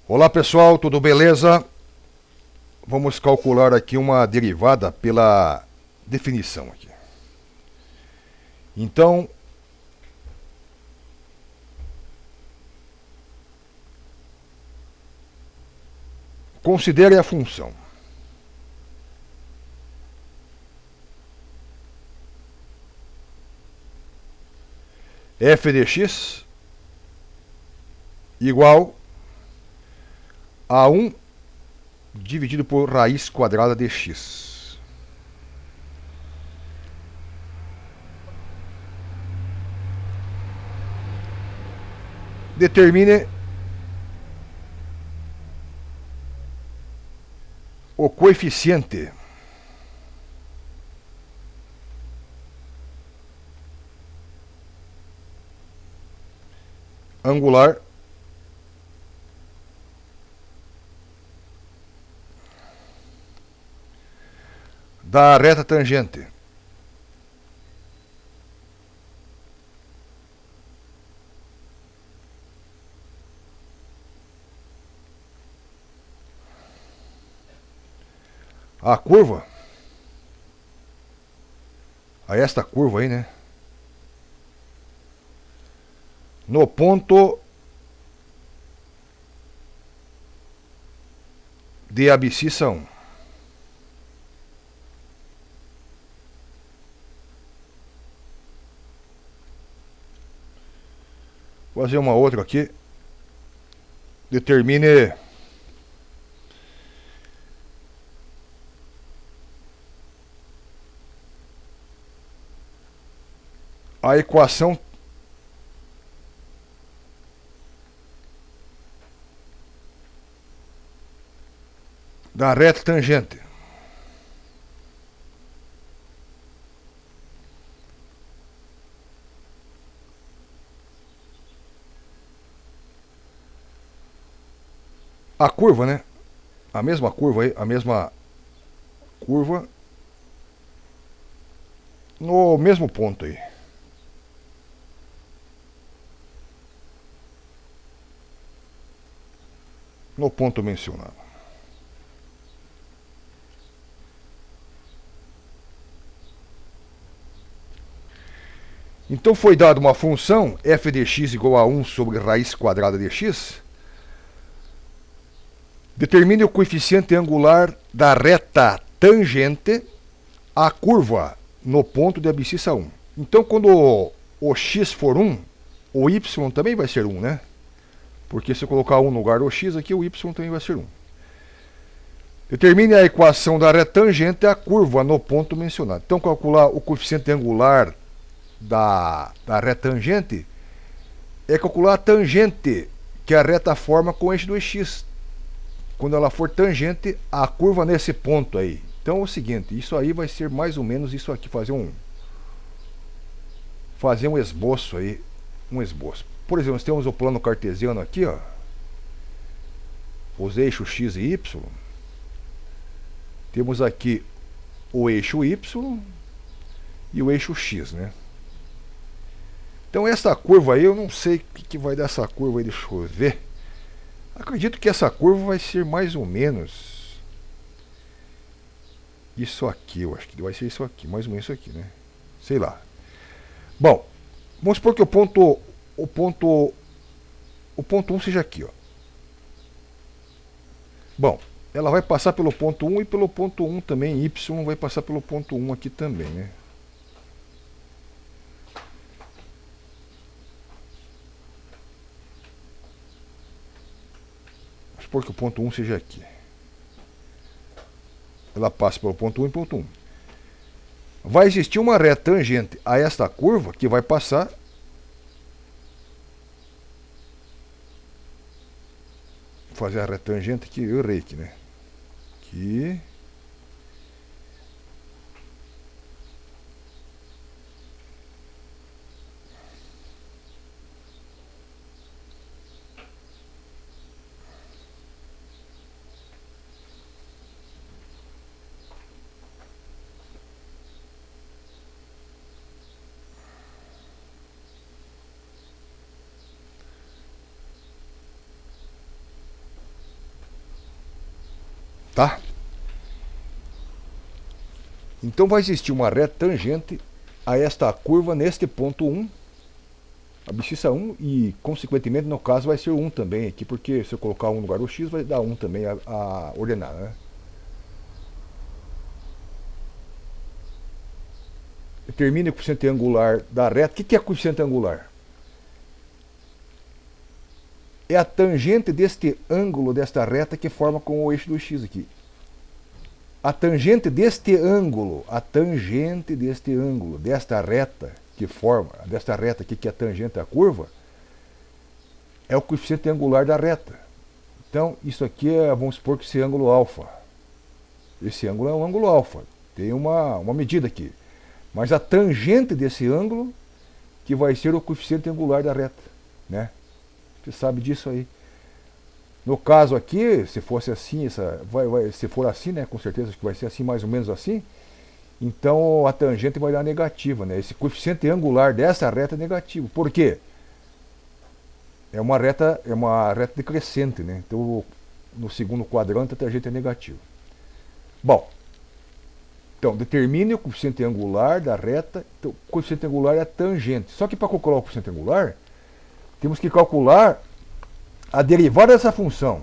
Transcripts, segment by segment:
Olá pessoal, tudo beleza? Vamos calcular aqui uma derivada pela definição aqui. Então, considere a função f de x igual a 1 dividido por raiz quadrada de x. Determine o coeficiente angular da reta tangente a curva, a esta curva aí, né? No ponto de abscissão. Vou fazer uma outra aqui. Determine a equação da reta tangente a curva, né? A mesma curva aí, a mesma curva no mesmo ponto aí. No ponto mencionado. Então foi dada uma função f de x igual a 1 sobre raiz quadrada de x. Determine o coeficiente angular da reta tangente à curva no ponto de abscissa 1. Então quando o x for 1, o y também vai ser 1, né? Porque se eu colocar 1 no lugar do x aqui, o y também vai ser 1. Determine a equação da reta tangente à curva no ponto mencionado. Então calcular o coeficiente angular da reta tangente é calcular a tangente que a reta forma com o eixo do x, quando ela for tangente à curva nesse ponto aí. Então é o seguinte, isso aí vai ser mais ou menos isso aqui, fazer um esboço aí, um esboço. Por exemplo, nós temos o plano cartesiano aqui, ó, os eixos x e y. Temos aqui o eixo y e o eixo x, né? Então essa curva aí, eu não sei o que vai dar essa curva aí, deixa eu ver. Acredito que essa curva vai ser mais ou menos isso aqui, eu acho que vai ser isso aqui, mais ou menos isso aqui, né? Sei lá. Bom, vamos supor que o ponto 1 seja aqui, ó. Bom, ela vai passar pelo ponto 1 e pelo ponto 1 também, y vai passar pelo ponto 1 aqui também, né? Vamos supor que o ponto 1 seja aqui. Ela passa pelo ponto 1 e ponto 1. Vai existir uma reta tangente a esta curva que vai passar fazer a reta tangente aqui, eu errei aqui, né? Aqui. tá? Então vai existir uma reta tangente a esta curva neste ponto 1, abscissa 1, e consequentemente no caso vai ser 1 também aqui, porque se eu colocar 1 no lugar do x vai dar 1 também a ordenada, né? Determine o coeficiente angular da reta. O que é coeficiente angular? É a tangente deste ângulo desta reta que forma com o eixo do x aqui. A tangente deste ângulo, desta reta que forma, desta reta aqui que é a tangente à curva, é o coeficiente angular da reta. Então, isso aqui é, vamos supor que esse ângulo alfa. Esse ângulo é um ângulo alfa. Tem uma medida aqui. Mas a tangente desse ângulo que vai ser o coeficiente angular da reta, né? Você sabe disso aí. No caso aqui, se fosse assim, se for assim, né, com certeza que vai ser assim, mais ou menos assim, então a tangente vai dar negativa, né? Esse coeficiente angular dessa reta é negativo. Por quê? É uma reta decrescente, né? Então no segundo quadrante a tangente é negativa. Bom, então determine o coeficiente angular da reta. Então, o coeficiente angular é a tangente. Só que para calcular o coeficiente angular, temos que calcular a derivada dessa função.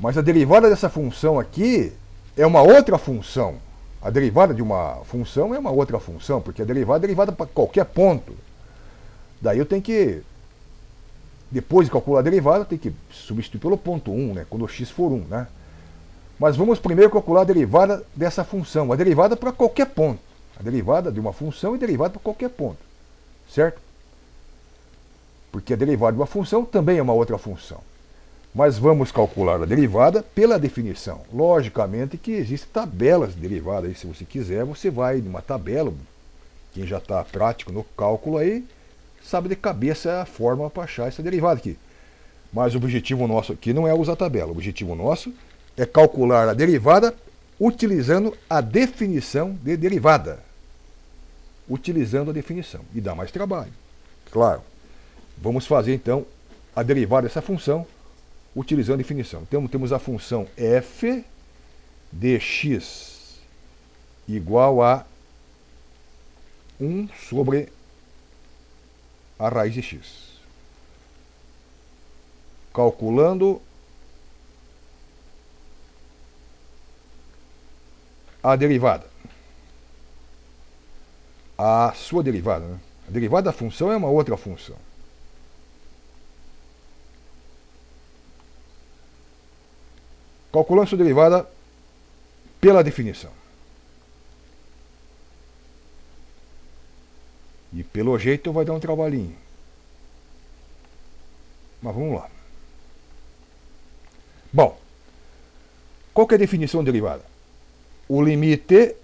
Mas a derivada dessa função aqui é uma outra função. A derivada de uma função é uma outra função, porque a derivada é derivada para qualquer ponto. Daí eu tenho que, depois de calcular a derivada, eu tenho que substituir pelo ponto 1, né, quando o x for 1. Né? Mas vamos primeiro calcular a derivada dessa função. A derivada para qualquer ponto. A derivada de uma função é derivada para qualquer ponto. Certo? Porque a derivada de uma função também é uma outra função. Mas vamos calcular a derivada pela definição. Logicamente que existem tabelas de derivada. Aí, se você quiser, você vai numa tabela. Quem já está prático no cálculo aí, sabe de cabeça a forma para achar essa derivada aqui. Mas o objetivo nosso aqui não é usar tabela. O objetivo nosso é calcular a derivada utilizando a definição de derivada. Utilizando a definição. E dá mais trabalho. Claro. Vamos fazer então a derivada dessa função utilizando a definição. Então temos a função f de x igual a 1 sobre a raiz de x. Calculando a derivada. A sua derivada, né? A derivada da função é uma outra função. Calculando sua derivada pela definição. E pelo jeito vai dar um trabalhinho. Mas vamos lá. Bom, qual que é a definição de derivada? O limite,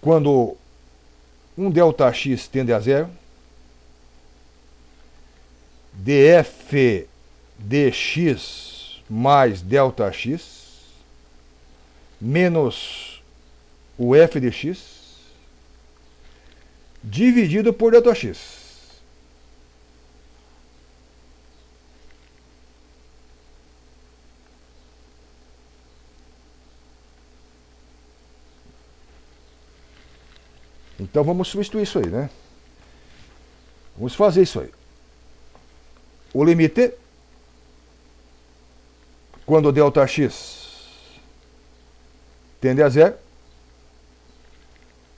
quando um ΔX tende a zero, df dx mais ΔX menos o f de x dividido por ΔX. Então vamos substituir isso aí, né? Vamos fazer isso aí. O limite, quando ΔX tende a zero,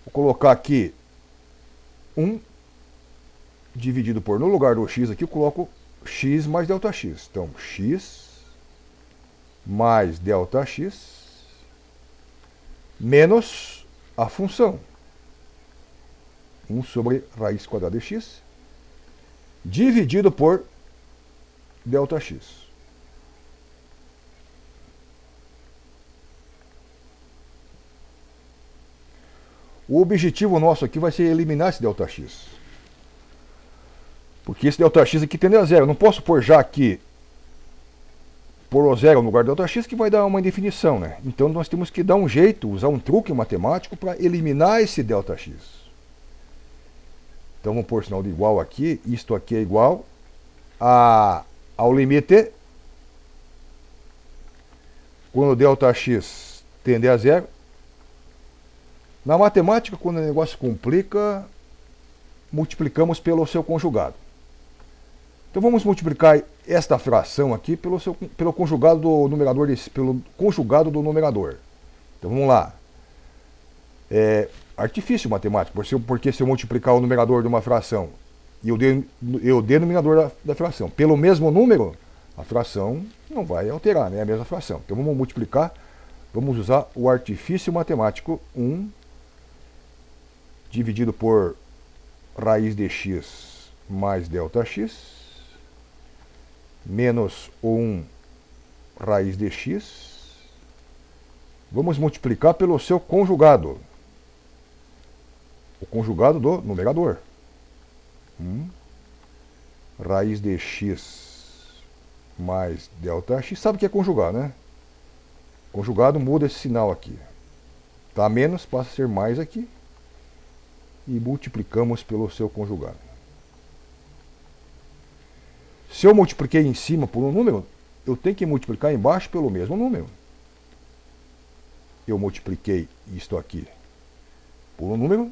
vou colocar aqui 1 dividido por, no lugar do x aqui, eu coloco x mais ΔX. Então, x mais ΔX menos a função 1 sobre raiz quadrada de x dividido por ΔX. O objetivo nosso aqui vai ser eliminar esse ΔX. Porque esse ΔX aqui tende a zero. Eu não posso pôr já aqui por o zero no lugar do ΔX, que vai dar uma indefinição, né? Então nós temos que dar um jeito, usar um truque matemático para eliminar esse ΔX. Então vamos pôr sinal de igual aqui. Isto aqui é igual ao limite quando ΔX tender a zero. Na matemática, quando o negócio complica, multiplicamos pelo seu conjugado. Então vamos multiplicar esta fração aqui pelo conjugado do numerador, pelo conjugado do numerador. Então vamos lá. É artifício matemático, porque se eu multiplicar o numerador de uma fração e o denominador da fração pelo mesmo número, a fração não vai alterar, né? É a mesma fração. Então vamos multiplicar, vamos usar o artifício matemático 1 dividido por raiz de x mais ΔX menos o 1 raiz de x. Vamos multiplicar pelo seu conjugado. O conjugado do numerador. Raiz de x mais ΔX. Sabe o que é conjugar, né? Conjugado muda esse sinal aqui. Tá menos, passa a ser mais aqui. E multiplicamos pelo seu conjugado. Se eu multipliquei em cima por um número, eu tenho que multiplicar embaixo pelo mesmo número. Eu multipliquei isto aqui por um número,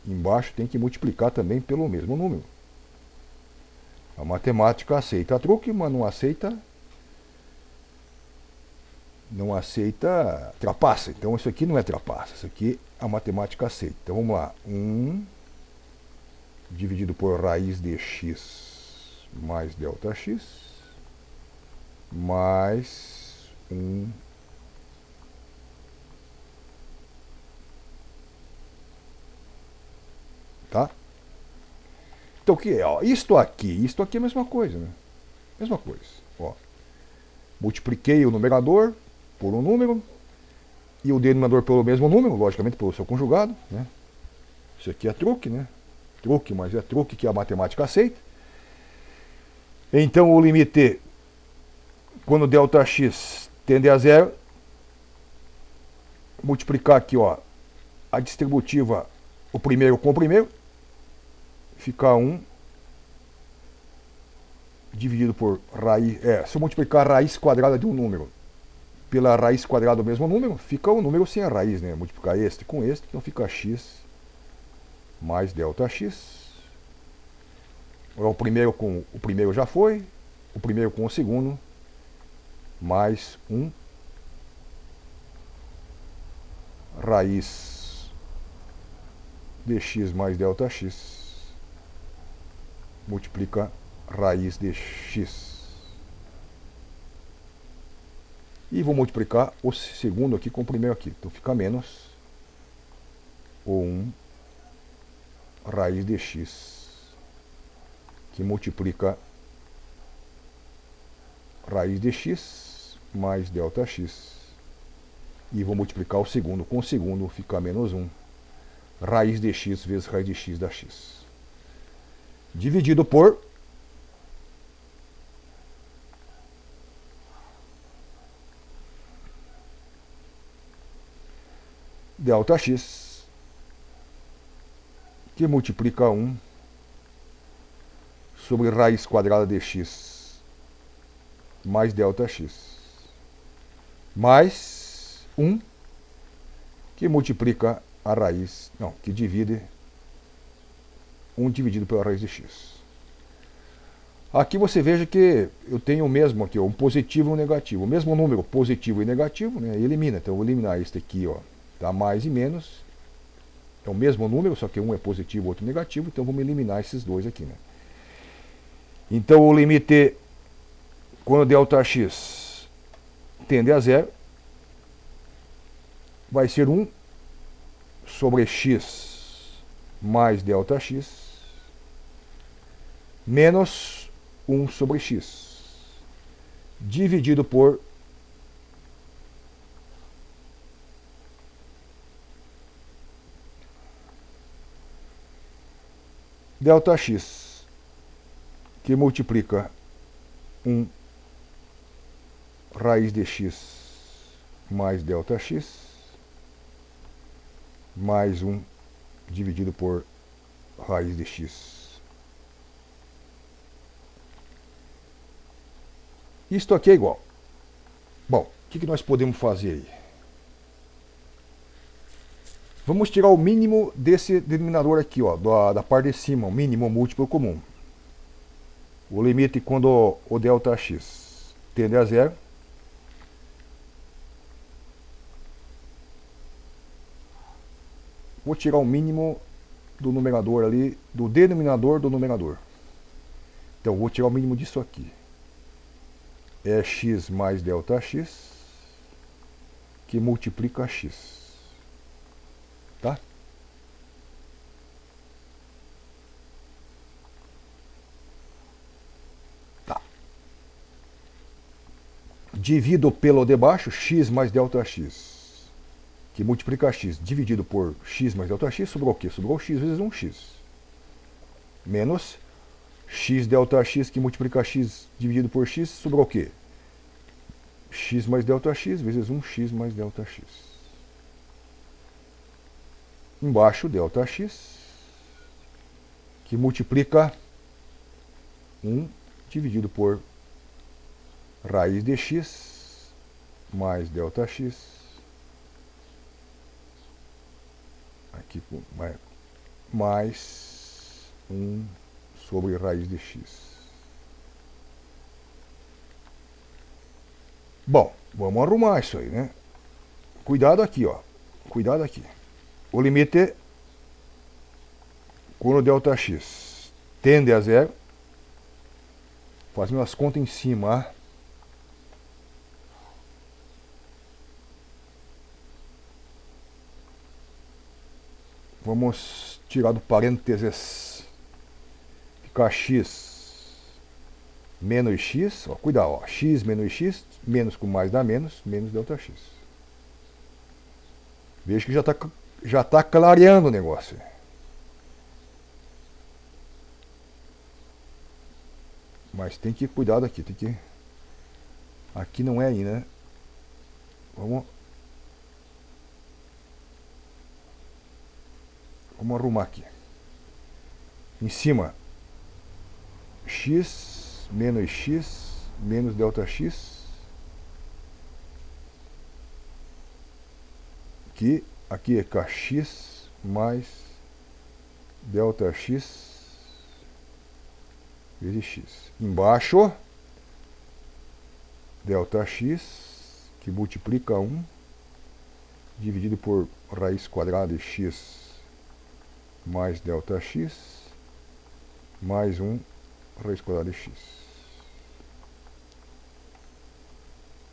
embaixo tem que multiplicar também pelo mesmo número. A matemática aceita truque, mas não aceita trapaça. Então isso aqui não é trapaça, isso aqui a matemática aceita. Então vamos lá, 1 dividido por raiz de x mais ΔX mais 1 tá? Então o que é? Ó, isto aqui é a mesma coisa, né? Mesma coisa. Ó, multipliquei o numerador por um número e o denominador pelo mesmo número, logicamente pelo seu conjugado, né? Isso aqui é truque, né? Truque, mas é truque que a matemática aceita. Então o limite, quando ΔX tende a zero, multiplicar aqui, ó, a distributiva, o primeiro com o primeiro, fica 1 dividido por raiz, se eu multiplicar a raiz quadrada de um número pela raiz quadrada do mesmo número, fica o número sem a raiz, né? Multiplicar este com este, então fica x mais ΔX. O primeiro com o primeiro já foi, o primeiro com o segundo, mais 1 raiz de x mais ΔX multiplica raiz de x. E vou multiplicar o segundo aqui com o primeiro aqui. Então fica menos o 1 raiz de x, que multiplica raiz de x mais ΔX. E vou multiplicar o segundo com o segundo, fica menos 1 raiz de x vezes raiz de x da x. Dividido por ΔX, que multiplica 1 sobre raiz quadrada de x mais ΔX, mais 1 que multiplica a raiz, não, que divide 1 dividido pela raiz de x. Aqui você veja que eu tenho o mesmo aqui, ó, um positivo e um negativo. O mesmo número positivo e negativo, né, elimina. Então eu vou eliminar este aqui, ó, tá, mais e menos. É o mesmo número, só que um é positivo e o outro negativo, então vamos eliminar esses dois aqui, né? Então o limite, quando ΔX tende a zero, vai ser 1 sobre x mais ΔX menos 1 sobre x, dividido por ΔX, que multiplica 1 raiz de x mais ΔX, mais 1 dividido por raiz de x. Isto aqui é igual. Bom, que nós podemos fazer aí? Vamos tirar o mínimo desse denominador aqui, ó, da parte de cima, o mínimo múltiplo comum. O limite quando o ΔX tende a zero. Vou tirar o mínimo do numerador ali, do denominador do numerador. Então vou tirar o mínimo disso aqui. É x mais ΔX que multiplica x. Tá? Tá. Divido pelo de baixo, x mais ΔX, que multiplica x, dividido por x mais ΔX, sobrou o quê? Sobrou x vezes 1x. Menos x ΔX, que multiplica x, dividido por x, sobrou o quê? X mais ΔX vezes 1x mais ΔX. Embaixo, ΔX, que multiplica 1 dividido por raiz de x mais ΔX. Aqui mais 1 sobre raiz de x. Bom, vamos arrumar isso aí, né? Cuidado aqui, ó. Cuidado aqui. O limite quando ΔX tende a zero, fazendo as contas em cima, vamos tirar do parênteses, ficar x menos x, ó, cuidado, ó, x menos x, menos com mais dá menos, menos ΔX. Veja que já tá clareando o negócio. Mas tem que cuidar aqui, tem que... Aqui não é aí, né? Vamos arrumar aqui. Em cima, x menos ΔX, que aqui é kx mais ΔX vezes x. Embaixo, ΔX, que multiplica 1, dividido por raiz quadrada de x mais ΔX, mais 1 raiz quadrada de x.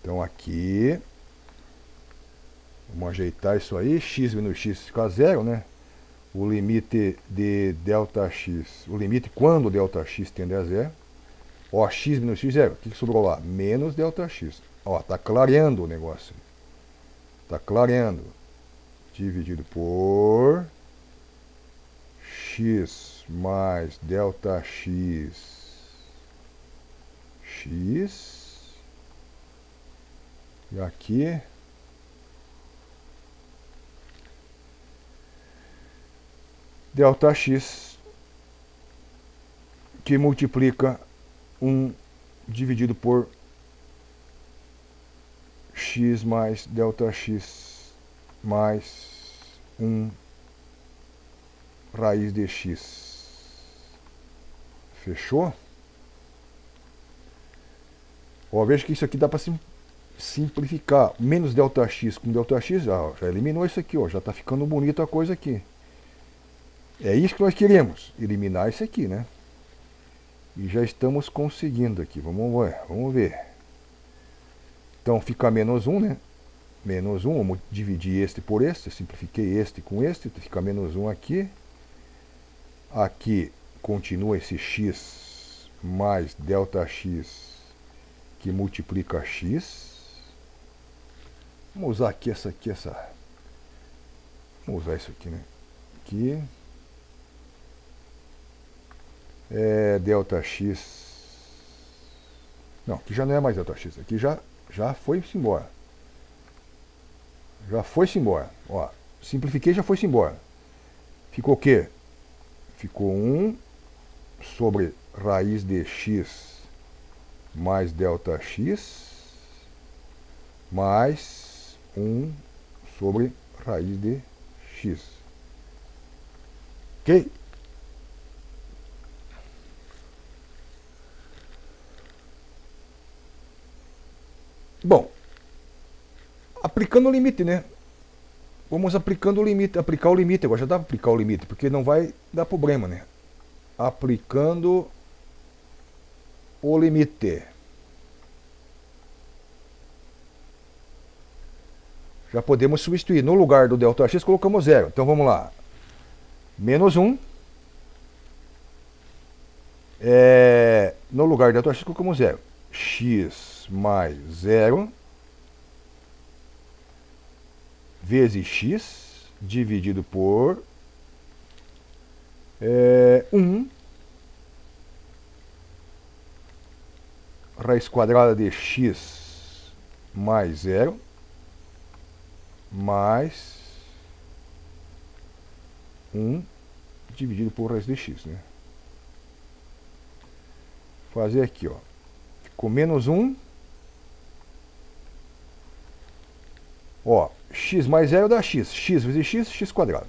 Então aqui, vamos ajeitar isso aí, x menos x fica zero, né? O limite de ΔX, o limite quando ΔX tende a zero. Ó, x menos x zero, o que sobrou lá? Menos ΔX. Ó, tá clareando o negócio. Tá clareando. Dividido por x mais ΔX x. E aqui ΔX, que multiplica 1 dividido por x mais ΔX mais 1 raiz de x. Fechou? Ó, veja que isso aqui dá para simplificar. Menos ΔX com ΔX, já eliminou isso aqui, ó, já está ficando bonita a coisa aqui. É isso que nós queremos, eliminar isso aqui, né? E já estamos conseguindo aqui, vamos ver. Então fica menos 1, né? Menos 1, vamos dividir este por este, simplifiquei este com este, fica menos 1 aqui. Aqui continua esse x mais ΔX, que multiplica x. Vamos usar aqui essa... Vamos usar isso aqui, né? Aqui... é ΔX. Não, aqui já não é mais ΔX, aqui já foi-se embora. Já foi-se embora. Ó, simplifiquei, já foi-se embora. Ficou o quê? Ficou 1 sobre raiz de x mais ΔX mais 1 sobre raiz de x. Ok? Bom, aplicando o limite, né? Vamos aplicando o limite, aplicar o limite. Agora já dá para aplicar o limite, porque não vai dar problema, né? Aplicando o limite. Já podemos substituir. No lugar do ΔX colocamos 0. Então vamos lá. Menos 1. No lugar do ΔX colocamos 0. X mais 0 vezes x dividido por 1 raiz quadrada de x mais 0 mais 1 dividido por raiz de x, né? Fazer aqui, ó. Ficou menos 1. Ó, x mais 0 dá x. X vezes x, x quadrado.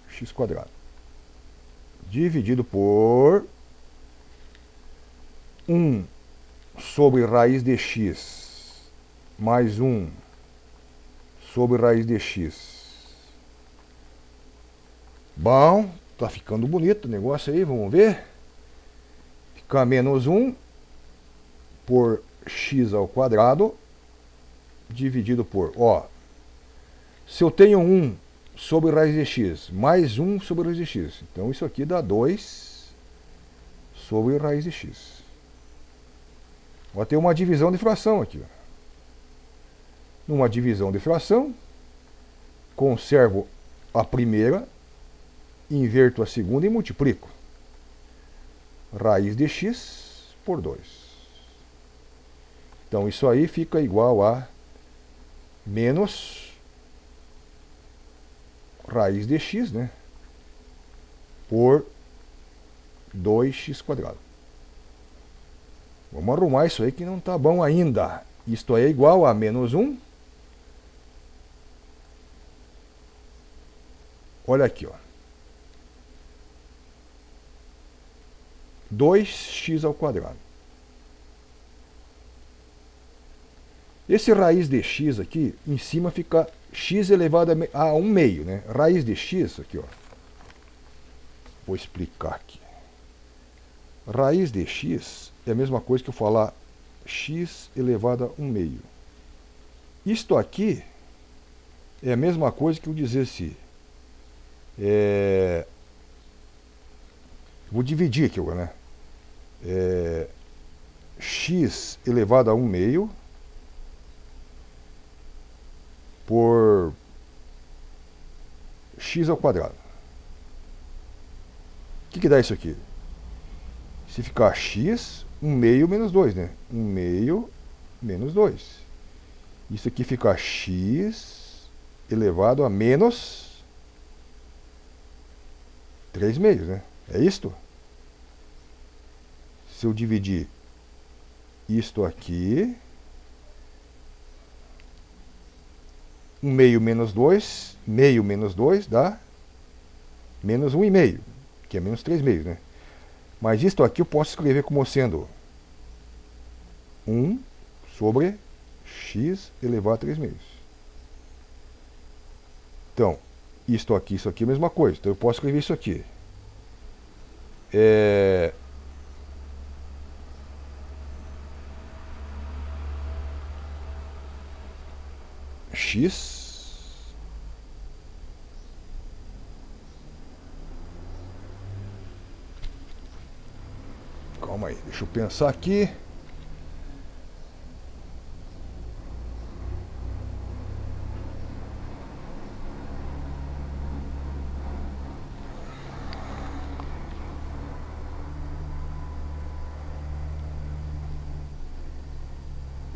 X quadrado. Dividido por 1 sobre raiz de x mais 1 sobre raiz de x. Bom, tá ficando bonito o negócio aí, vamos ver. Fica menos 1 por x ao quadrado dividido por, ó, se eu tenho 1 sobre raiz de x mais 1 sobre raiz de x, então isso aqui dá 2 sobre raiz de x. Vai ter uma divisão de fração aqui. Numa divisão de fração, conservo a primeira, inverto a segunda e multiplico. Raiz de x por 2. Então isso aí fica igual a menos raiz de x, né, por 2x quadrado. Vamos arrumar isso aí que não está bom ainda. Isto aí é igual a menos 1. Olha aqui, ó. 2x ao quadrado. Esse raiz de x aqui, em cima fica x elevado a 1 meio, né? Raiz de x, aqui, ó. Vou explicar aqui. Raiz de x é a mesma coisa que eu falar x elevado a 1 meio. Isto aqui é a mesma coisa que eu dizer se... Vou dividir aqui agora, né? X elevado a 1 meio por x ao quadrado. O que dá isso aqui? Se ficar x, 1 meio menos 2, né? 1 meio menos 2. Isso aqui fica x elevado a menos 3 meios, né? É isto? Se eu dividir isto aqui, 1 meio menos 2, meio menos 2 dá menos 1,5, que é menos 3 meios, né? Mas isto aqui eu posso escrever como sendo 1 sobre x elevado a 3 meios. Então, isto aqui é a mesma coisa. Então eu posso escrever isso aqui. X calma aí, deixa eu pensar aqui.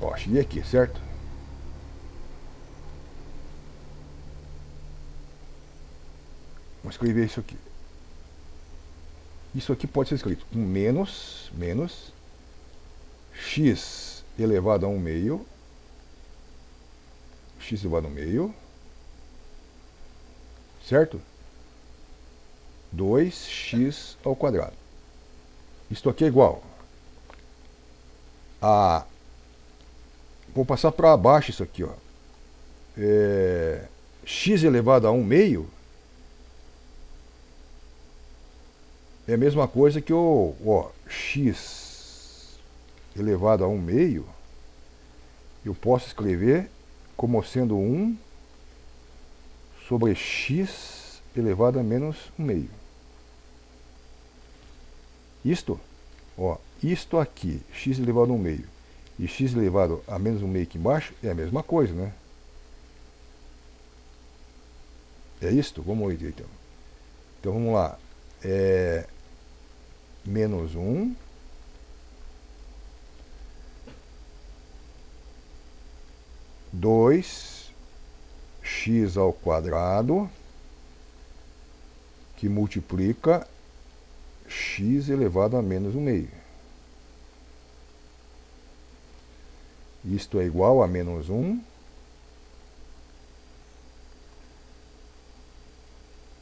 Ó, cheguei aqui, certo? Vamos escrever isso aqui. Isso aqui pode ser escrito com menos x elevado a 1 meio, x elevado a 1 meio, certo? 2x ao quadrado. Isto aqui é igual a... Vou passar para baixo isso aqui, ó. X elevado a 1 meio é a mesma coisa que o x elevado a 1 meio, eu posso escrever como sendo 1 sobre x elevado a menos 1 meio. Isto aqui, x elevado a 1 meio, e x elevado a menos 1 meio aqui embaixo, é a mesma coisa, né? É isto? Vamos ver então. Então vamos lá. Menos 1 2x ao quadrado, que multiplica x elevado a menos 1 meio. Isto é igual a menos 1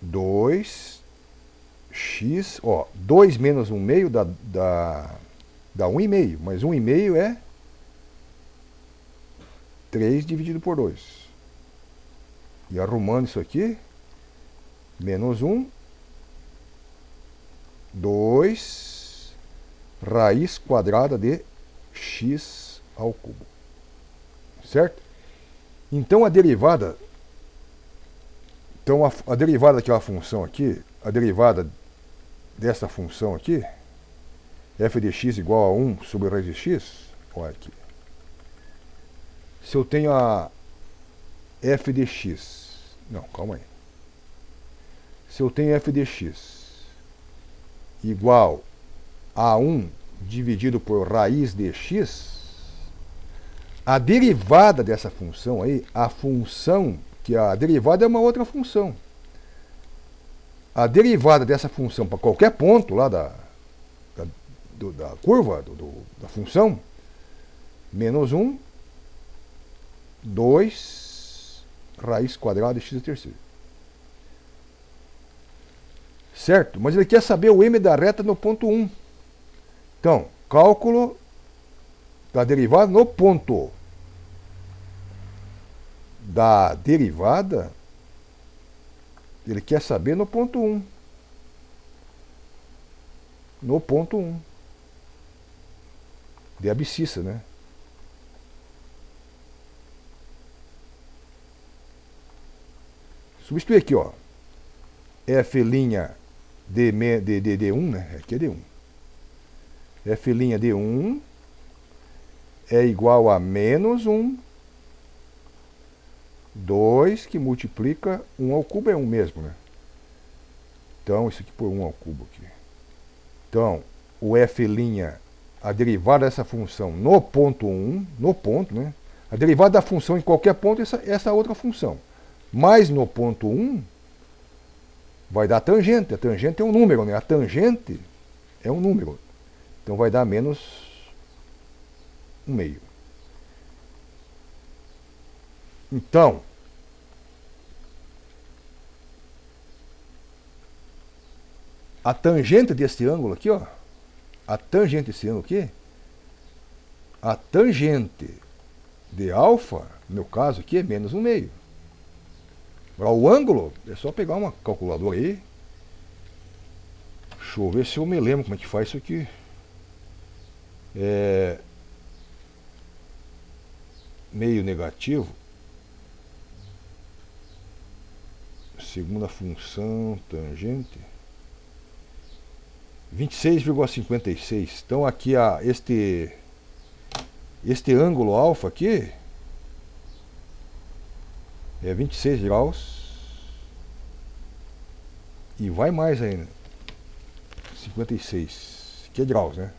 2x, 2 menos 1 meio dá 1,5, mas 1,5 é 3 dividido por 2. E arrumando isso aqui, menos 1, 2 raiz quadrada de x ao cubo. Certo? Então a derivada... Então a derivada daquela função aqui, a derivada dessa função aqui, f de x igual a 1 sobre raiz de x, olha aqui. Se eu tenho a f de x, não, calma aí. Se eu tenho f de x igual a 1 dividido por raiz de x, a derivada dessa função aí, a função, que a derivada é uma outra função. A derivada dessa função para qualquer ponto lá da curva, da função, menos 1, 2 raiz quadrada de x a terceira. Certo? Mas ele quer saber o m da reta no ponto 1. Então, cálculo da derivada no ponto da derivada, ele quer saber no ponto 1. No ponto 1. De abscissa, né? Substituir aqui, ó. F' de 1, né? Aqui é D1. F' de 1 é igual a menos 1, 2 que multiplica 1 ao cubo é 1 mesmo, né? Então, isso aqui por 1 ao cubo aqui. Então, o F', a derivada dessa função no ponto 1, no ponto, né? A derivada da função em qualquer ponto é essa outra função. Mas no ponto 1, vai dar tangente. A tangente é um número, né? A tangente é um número. Então, vai dar menos 1 meio. Então, a tangente desse ângulo aqui, ó, a tangente desse ângulo aqui, a tangente de alfa, no meu caso aqui, é menos 1 meio. Para o ângulo, é só pegar uma calculadora aí. Deixa eu ver se eu me lembro como é que faz isso aqui. Meio negativo. Segunda função, tangente. 26,56. Então aqui este ângulo alfa aqui é 26 graus. E vai mais ainda. 56. Que é graus, né?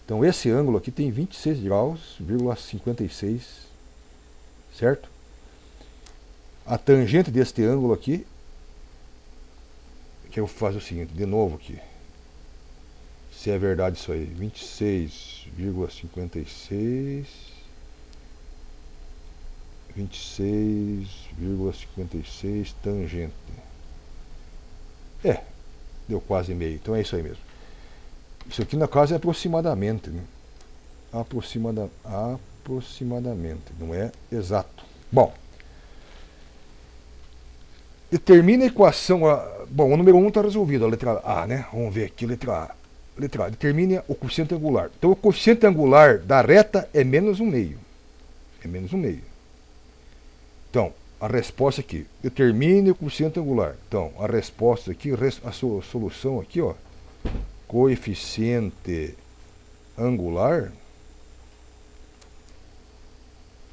Então esse ângulo aqui tem 26 graus,56. Certo? A tangente deste ângulo aqui, que eu vou fazer o seguinte, de novo aqui. Se é verdade isso aí. 26,56. 26,56 tangente. É, deu quase meio. Então é isso aí mesmo. Isso aqui, na casa, é aproximadamente, né? Aproximadamente, não é exato. Bom, determina a equação. Bom, o número 1 está resolvido, a letra A, né? Vamos ver aqui, letra A. Letra A, determine o coeficiente angular. Então, o coeficiente angular da reta é menos 1/2. É menos 1/2. Então, a resposta aqui, determine o coeficiente angular. Então, a resposta aqui, a solução aqui, ó, coeficiente angular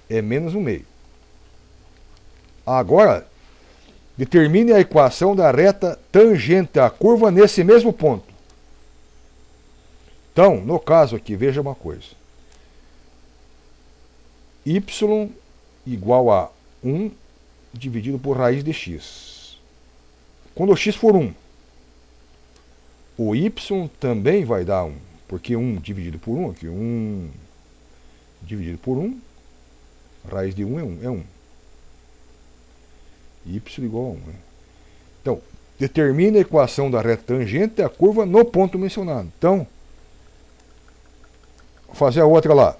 é menos 1/2. Agora, determine a equação da reta tangente à curva nesse mesmo ponto. Então, no caso aqui, veja uma coisa. Y igual a 1 dividido por raiz de x. Quando o x for 1, o y também vai dar 1. Porque 1 dividido por 1, aqui, 1 dividido por 1, raiz de 1 é 1. Y igual a 1. Né? Então, determine a equação da reta tangente à curva no ponto mencionado. Então, vou fazer a outra lá.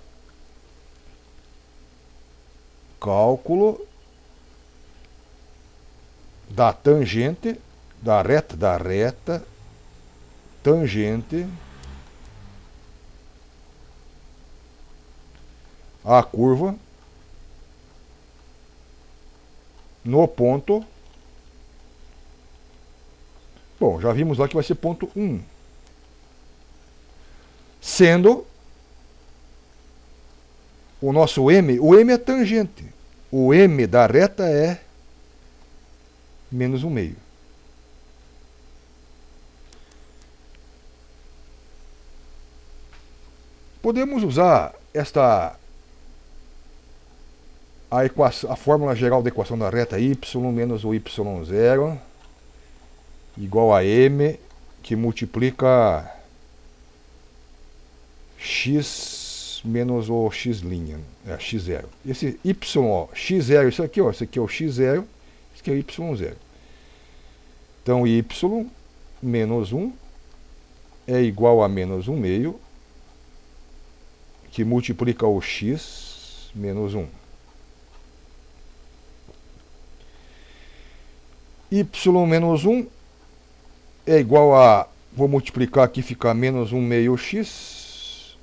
Cálculo da tangente, da reta tangente à curva no ponto. Bom, já vimos lá que vai ser ponto 1. Sendo o nosso M, o M é tangente. O M da reta é menos 1/2. Podemos usar a fórmula geral da equação da reta y menos o y0 igual a m que multiplica x menos o x', x0. Esse y, ó, x0, isso aqui, ó, esse aqui é o x0, esse aqui é o y0. Então, y menos 1 é igual a menos 1/2, que multiplica o x menos 1. Y menos 1 é igual a, vou multiplicar aqui, fica menos 1/2x,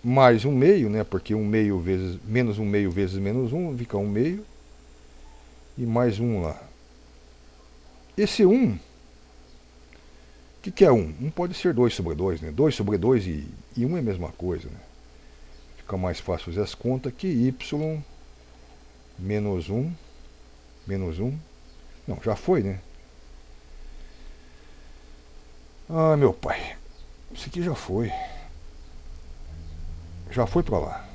mais 1/2, né, porque 1/2 vezes, menos 1/2 vezes menos 1, fica 1/2, e mais 1 lá. Esse 1, o que é 1? 1 pode ser 2/2, né? 2/2 e 1 é a mesma coisa, né? Fica mais fácil fazer as contas que y menos 1, não, já foi, né? Ah, meu pai, isso aqui já foi pra lá.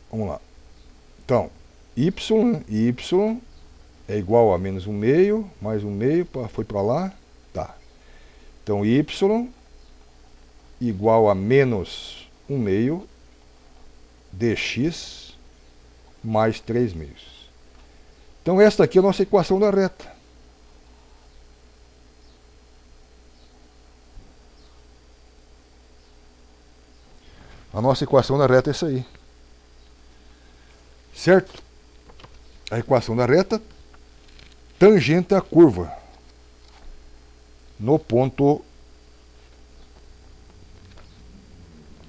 Vamos lá. Então, y é igual a menos 1/2, mais 1/2, foi para lá. Tá. Então, y igual a menos 1/2 dx mais 3/2. Então, esta aqui é a nossa equação da reta. A nossa equação da reta é essa aí. Certo? A equação da reta tangente à curva no ponto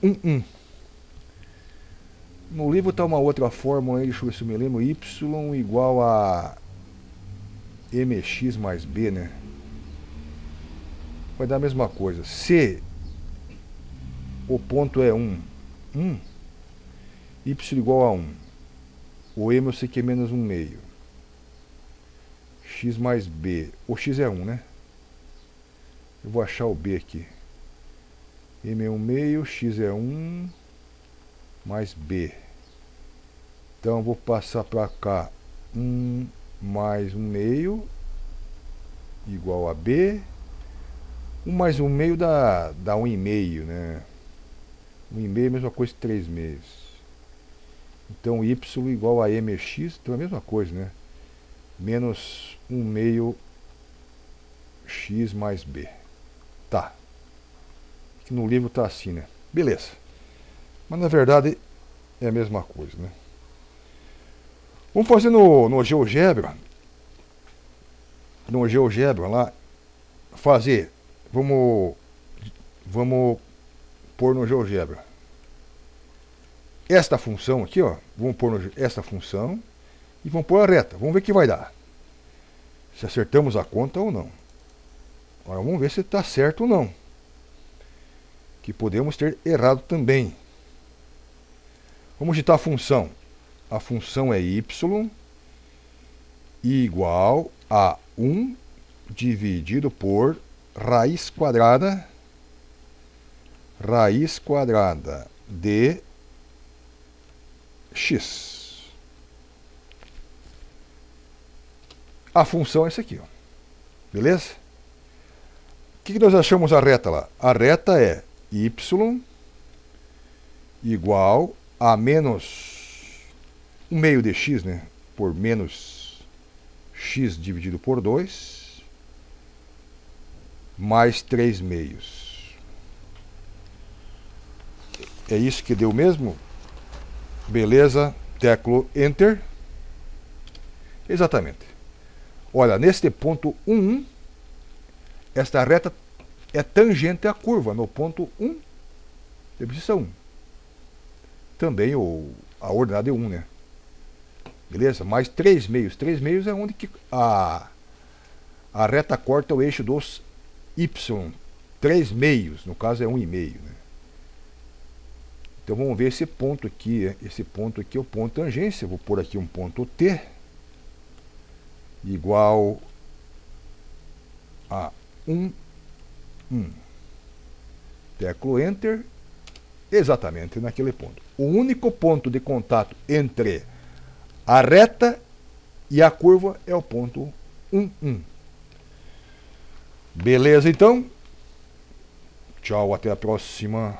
1. No livro está uma outra fórmula aí, deixa eu ver se eu me lembro. Y igual a mx mais b, né? Vai dar a mesma coisa. Se o ponto é 1, y igual a 1. O m eu sei que é menos 1/2. X mais b. O x é 1, né? Eu vou achar o b aqui. M é 1/2, x é 1, mais b. Então eu vou passar para cá 1 mais 1 meio igual a B. 1 mais 1 meio dá 1,5, né? 1,5 é a mesma coisa que 3 meios. Então y igual a mx, então é a mesma coisa, né? Menos 1 meio x mais b. Tá. Aqui no livro tá assim, né? Beleza. Mas na verdade é a mesma coisa, né? Vamos fazer no GeoGebra. No GeoGebra lá. Vamos pôr no GeoGebra. Esta função aqui, ó. Vamos pôr esta função. E vamos pôr a reta. Vamos ver o que vai dar. Se acertamos a conta ou não. Agora vamos ver se está certo ou não. Que podemos ter errado também. Vamos digitar a função. A função é y igual a 1 dividido por raiz quadrada de x. A função é essa aqui, ó. Beleza? O que nós achamos a reta lá? A reta é y igual a menos 1 meio de x, né? Por menos x dividido por 2 mais 3 meios. É isso que deu mesmo? Beleza, teclo Enter. Exatamente. Olha, neste ponto 1, esta reta é tangente à curva, no ponto 1, de abscissa 1. Também a ordenada é 1, né? Beleza? Mais 3 meios. 3 meios é onde que a reta corta o eixo dos y. 3 meios, no caso é 1,5, né? Então vamos ver esse ponto aqui. Esse ponto aqui é o ponto tangência. Vou pôr aqui um ponto T igual a 1. Teclo Enter. Exatamente naquele ponto. O único ponto de contato entre a reta e a curva é o ponto 1. Beleza, então? Tchau, até a próxima.